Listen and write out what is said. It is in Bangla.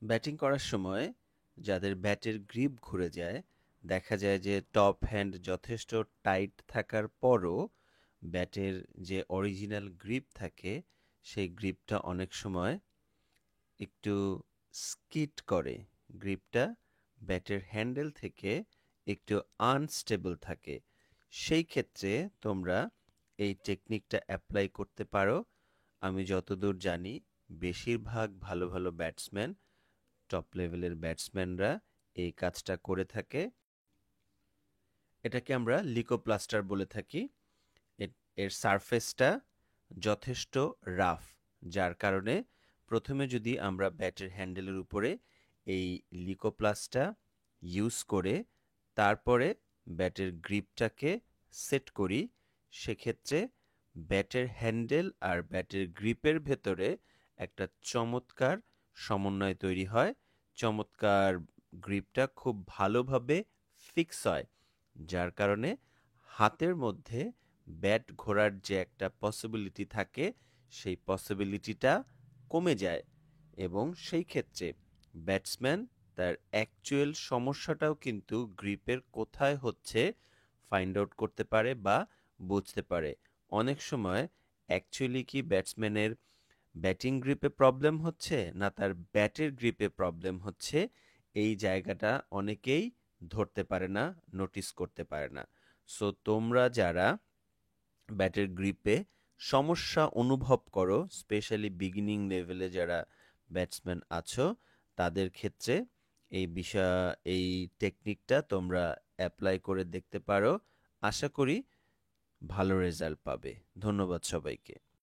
ব্যাটিং করার সময় যাদের ব্যাটের গ্রিপ ঘুরে যায়, দেখা যায় যে টপ হ্যান্ড যথেষ্ট টাইট থাকার পরও ব্যাটের যে অরিজিনাল গ্রিপ থাকে সেই গ্রিপটা অনেক সময় একটু স্কিড করে। গ্রিপটা ব্যাটের হ্যান্ডেল থেকে একটু আনস্টেবল থাকে। সেই ক্ষেত্রে তোমরা এই টেকনিকটা অ্যাপ্লাই করতে পারো। আমি যতদূর জানি বেশিরভাগ ভালো ভালো ব্যাটসম্যান, টপ লেভেলের ব্যাটসম্যানরা এই কাজটা করে থাকে। এটাকে আমরা লিকোপ্লাস্টার বলে থাকি। এর সারফেসটা যথেষ্ট রাফ, যার কারণে প্রথমে যদি আমরা ব্যাটের হ্যান্ডেলের উপরে এই লিকোপ্লাসটা ইউজ করে তারপরে ব্যাটের গ্রিপটাকে সেট করি, সেক্ষেত্রে ব্যাটের হ্যান্ডেল আর ব্যাটের গ্রিপের ভেতরে একটা চমৎকার সমন্বয় তৈরি হয়। চমৎকার গ্রিপটা খুব ভালোভাবে ফিক্স হয়, যার কারণে হাতের মধ্যে ব্যাট ঘোরার যে একটা পসিবিলিটি থাকে সেই পসিবিলিটিটা কমে যায় এবং সেই ক্ষেত্রে ব্যাটসম্যান তার অ্যাকচুয়াল সমস্যাটাও কিন্তু গ্রিপের কোথায় হচ্ছে ফাইন্ড আউট করতে পারে বা বুঝতে পারে। অনেক সময় অ্যাকচুয়ালি কি ব্যাটসম্যানের ব্যাটিং গ্রিপে প্রবলেম হচ্ছে না তার ব্যাটের গ্রিপে প্রবলেম হচ্ছে, এই জায়গাটা অনেকেই ধরতে পারে না, নোটিস করতে পারে না। সো তোমরা যারা ব্যাটের গ্রিপে সমস্যা অনুভব করো, স্পেশালি বিগিনিং লেভেলে যারা ব্যাটসম্যান আছো, তাদের ক্ষেত্রে এই টেকনিকটা তোমরা অ্যাপ্লাই করে দেখতে পারো। আশা করি ভালো রেজাল্ট পাবে। ধন্যবাদ সবাইকে।